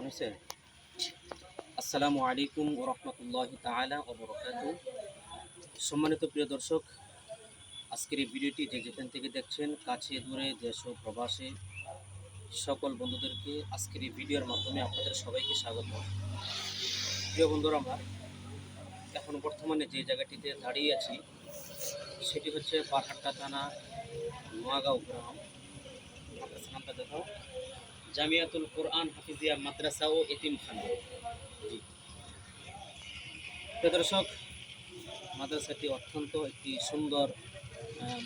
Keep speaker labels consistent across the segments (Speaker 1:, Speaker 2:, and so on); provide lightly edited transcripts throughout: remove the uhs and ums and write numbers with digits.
Speaker 1: হয়েছে। আসসালামু আলাইকুম ওয়া রাহমাতুল্লাহি তাআলা ওয়া বারাকাতুহু। সম্মানিত প্রিয় দর্শক, আজকের এই ভিডিওটি যে যেখান থেকে দেখছেন, কাছে দূরে দেশ ও প্রবাসে সকল বন্ধুদেরকে আজকের এই ভিডিওর মাধ্যমে আপনাদের সবাইকে স্বাগত। প্রিয় বন্ধুরা, আমার এখন বর্তমানে যে জায়গাটিতে দাঁড়িয়ে আছি সেটি হচ্ছে বারহাট্টা থানা, নোয়াগাঁও গ্রাম। মাদ্রাসা নামটা দেখো, জামিয়াতুল কোরআন হাফিজিয়া মাদ্রাসা ও এতিমখানা। জি প্রিয় দর্শক, মাদ্রাসাটি অত্যন্ত একটি সুন্দর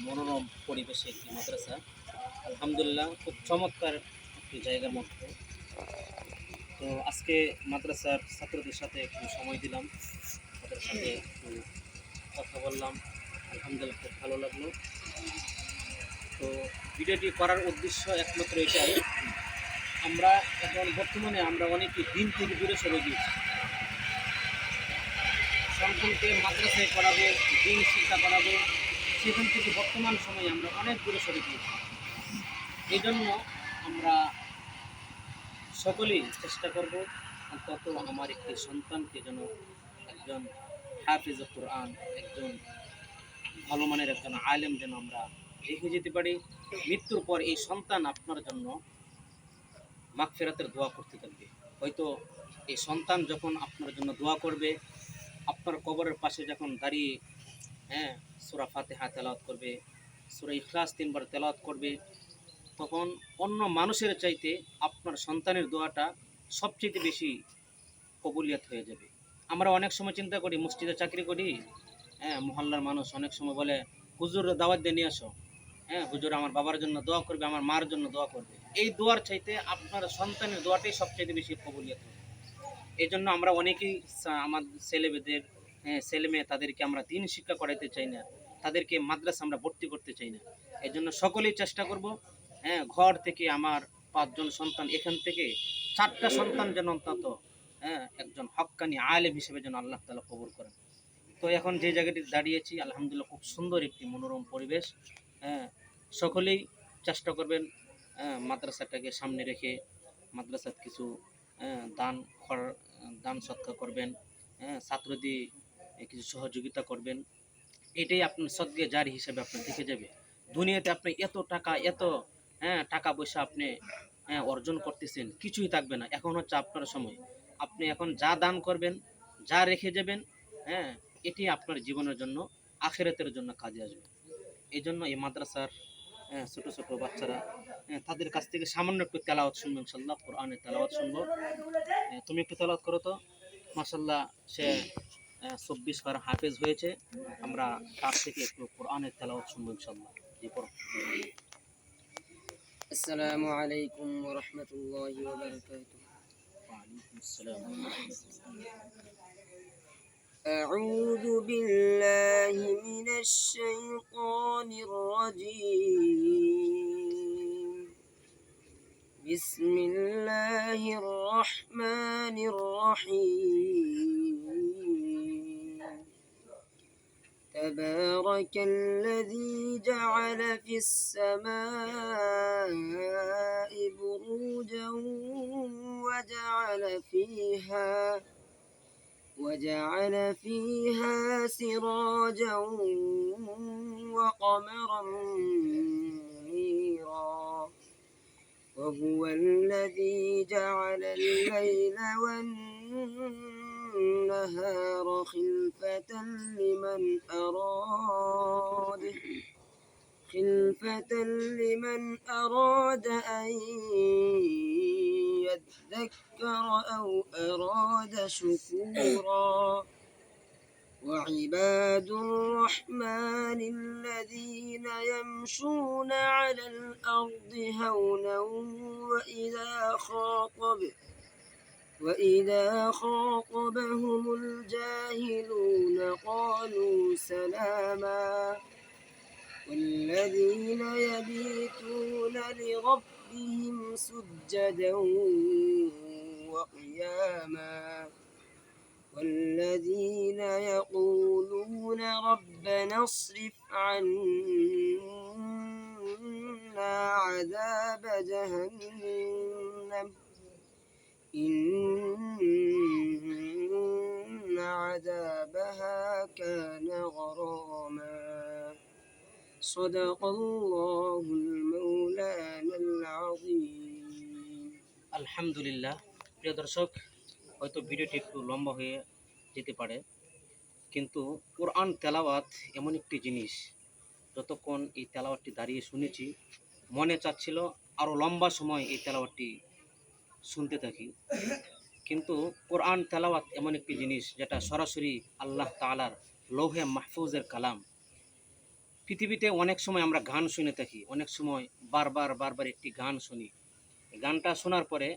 Speaker 1: মনোরম পরিবেশে একটি মাদ্রাসা। আলহামদুলিল্লাহ, খুব চমৎকার একটি জায়গার মধ্যে। তো আজকে মাদ্রাসার ছাত্রদের সাথে একটু সময় দিলাম, তাদের সাথে একটু কথা বললাম। আলহামদুলিল্লাহ, খুব ভালো লাগলো। তো ভিডিওটি করার উদ্দেশ্য একমাত্র এটাই, আমরা এখন বর্তমানে আমরা অনেকে দিন থেকে দূরে সরে গিয়েছি। সন্তানকে মাদ্রাসায় পড়াবো, দিন শিক্ষা করাবো, সেখান থেকে বর্তমান সময়ে আমরা অনেক দূরে সরে গিয়েছি। এই জন্য আমরা সকলেই চেষ্টা করব অন্তত আমার একটি সন্তানকে যেন একজন হাফিজ কোরআন, একজন ভালো মানের একজন আলেম যেন আমরা রেখে যেতে পারি। মৃত্যুর পর এই সন্তান আপনার জন্য মাগফিরাতের দোয়া করতে থাকবে। হয়তো এই সন্তান যখন আপনার জন্য দোয়া করবে, আপনার কবরের পাশে যখন দাঁড়িয়ে সূরা ফাতিহা তেলাওয়াত করবে, সূরা ইখলাস 3 বার তেলাওয়াত করবে, তখন অন্য মানুষের চাইতে আপনার সন্তানের দোয়াটা সবচেয়ে বেশি কবুলিয়ত হয়ে যাবে। আমরা অনেক সময় চিন্তা করি, মসজিদে চাকরি করি, মহল্লার মানুষ অনেক সময় বলে হুজুর দাওয়াত দিয়ে নিয়ে আসো, হুজুর আমার বাবার জন্য দোয়া করবে, আমার মার জন্য দোয়া করবে। এই দোয়ার চাইতে আপনার সন্তানের দোয়াটাই সবচেয়ে বেশি কবুলিয়ত হবে। এই জন্য আমরা অনেকেই আমার ছেলে মেয়ে তাদেরকে আমরা দিন শিক্ষা করাইতে চাই না, তাদেরকে মাদ্রাসা আমরা ভর্তি করতে চাই না। এই জন্য সকলেই চেষ্টা করব, ঘর থেকে আমার 5 জন সন্তান, এখান থেকে 4টা সন্তান যেন অন্তত একজন হক্কানি আলেম হিসেবে যেন আল্লাহ তাআলা কবুল করেন। তো এখন যে জায়গাটি দাঁড়িয়েছি, আলহামদুলিল্লাহ, খুব সুন্দর একটি মনোরম পরিবেশ। সকলেই চেষ্টা করবেন মাদ্রাসাটাকে সামনে রেখে মাদ্রাসার কিছু দান দান সৎকার করবেন, ছাত্রদের কিছু সহযোগিতা করবেন। এটাই আপনার সদকা জারি হিসেবে আপনার দেখে যাবে। দুনিয়াতে আপনি এত টাকা, এত টাকা পয়সা আপনি অর্জন করতেছেন, কিছুই থাকবে না। এখন হচ্ছে আপনার সময়। আপনি এখন যা দান করবেন, যা রেখে যাবেন, হ্যাঁ এটি আপনার জীবনের জন্য, আখিরাতের জন্য কাজে আসবে। এই জন্য এই মাদ্রাসার ছোট ছোট বাচ্চারা, তাদের কাছ থেকে সামান্য একটু তেলাওয়াত শুনবো, ইনশাল্লাহ কোরআনের তেলাওয়াত শুনবো। তুমি একটু তেলাওয়াত করো তো। মাশাল্লাহ, সে 24 বার হাফেজ হয়েছে। আমরা তার থেকে একটু কোরআনের তেলাওয়াত শুনবো, ইনশাল্লাহ। জি, পড়ো।
Speaker 2: السلام عليكم ورحمة الله وبركاته.
Speaker 1: وعليكم السلام.
Speaker 2: أعوذ بالله من الشيطان الرجيم. بسم الله الرحمن الرحيم. تبارك الذي جعل في السماء بروجا وجعل فيها سراجا وقمرا منيرا وهو الذي جعل الليل والنهار خلفة لمن أراد أن يذكر أو أراد شكورا. وعباد الرحمن الذين يمشون على الأرض هونا وإذا خاطبهم الجاهلون قالوا سلاما. والذين يبيتون لربهم سجدا وقياما. والذين يقولون ربنا اصرف عنا عذاب جهنم إن صدق الله المولانا العظيم
Speaker 1: আলহামদুলিল্লাহ। প্রিয় দর্শক, হয়তো ভিডিওটি একটু লম্বা হয়ে যেতে পারে, কিন্তু কোরআন তেলাওয়াত এমন একটি জিনিস, যতক্ষণ এই তেলাওয়াতটি দাঁড়িয়ে শুনেছি মনে চাচ্ছিল আরও লম্বা সময় এই তেলাওয়াতটি শুনতে থাকি। কিন্তু কোরআন তেলাওয়াত এমন একটি জিনিস যেটা সরাসরি আল্লাহ তাআলার লৌহে মাহফুজের কালাম। পৃথিবীতে অনেক সময় আমরা গান শুনে থাকি, অনেক সময় বারবার একটি গান শুনি। গানটা শোনার পরে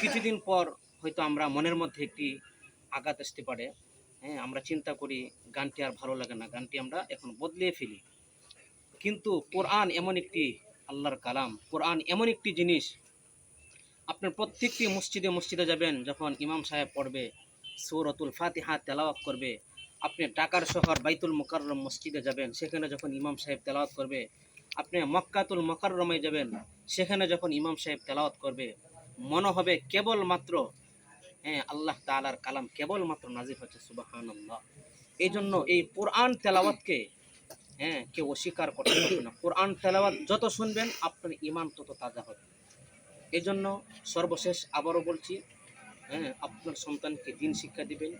Speaker 1: কিছুদিন পর হয়তো আমরা মনের মধ্যে একটি আঘাত আসতে পারে। হ্যাঁ, আমরা চিন্তা করি গানটি আর ভালো লাগে না, গানটি আমরা এখন বদলিয়ে ফেলি। কিন্তু কোরআন এমন একটি আল্লাহর কালাম, কোরআন এমন একটি জিনিস, আপনার প্রত্যেকটি মসজিদে যাবেন, যখন ইমাম সাহেব পড়বে সূরাতুল ফাতিহা তেলাওয়াত করবে, আপনি ঢাকার শহর বাইতুল মুকাররম মসজিদে যাবেন, সেখানে যখন ইমাম সাহেব তেলাওয়াত করবে, আপনি মক্কাতুল মুকাররমে যাবেন, সেখানে যখন ইমাম সাহেব তেলাওয়াত করবে, মনে হবে কেবলমাত্র আল্লাহ তাআলার কালাম কেবলমাত্র নাজিল হচ্ছে। সুবহানাল্লাহ। এই জন্য এই কোরআন তেলাওয়াতকে কেউ অস্বীকার করতে পারবে না। কোরআন তেলাওয়াত যত শুনবেন আপনার ঈমান তত তাজা হবে। এই জন্য সর্বশেষ আবারও বলছি, আপনার সন্তানকে দিন শিক্ষা দিবেন,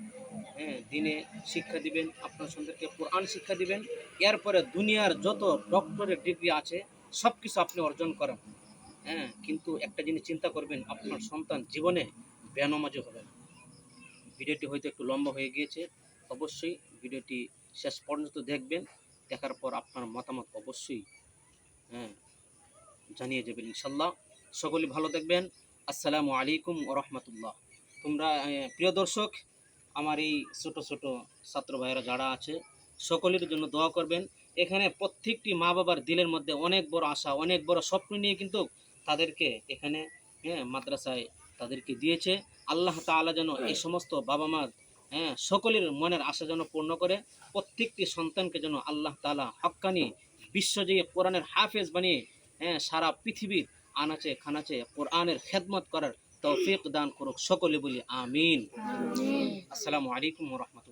Speaker 1: দিনে শিক্ষা দিবেন, আপনার সন্তানকে কোরআন শিক্ষা দিবেন। এরপরে দুনিয়ার যত ডক্টরের ডিগ্রি আছে সব কিছু আপনি অর্জন করেন, কিন্তু একটা জিনিস চিন্তা করবেন, আপনার সন্তান জীবনে বেনামাজি হবে না। ভিডিওটি হয়তো একটু লম্বা হয়ে গিয়েছে, অবশ্যই ভিডিওটি শেষ পর্যন্ত দেখবেন। দেখার পর আপনার মতামত অবশ্যই জানিয়ে যাবেন ইনশাল্লাহ। সকলেই ভালো দেখবেন। আসসালামু আলাইকুম ওয়া রাহমাতুল্লাহ। তোমরা প্রিয় দর্শক, আমার এই ছোট ছাত্র ভাইয়েরা যারা আছে সকলের জন্য দোয়া করবেন। এখানে প্রত্যেকটি মা বাবার দিলের মধ্যে অনেক বড় আশা, অনেক বড় স্বপ্ন নিয়ে কিন্তু তাদেরকে এখানে মাদ্রাসায় তাদেরকে দিয়েছে। আল্লাহ তাআলা যেন এই সমস্ত বাবা মা সকলের মনের আশা যেন পূর্ণ করে। প্রত্যেকটি সন্তানকে যেন আল্লাহ তাআলা হক্কানি বিশ্বজয়ী কোরআনের হাফেজ বানিয়ে সারা পৃথিবীর আনাচে খানাচে কোরআনের খেদমত করার তৌফিক দান করুক। সকলে বলি আমিন। আসসালামু আলাইকুম ওয়া রাহমাতুল্লাহ।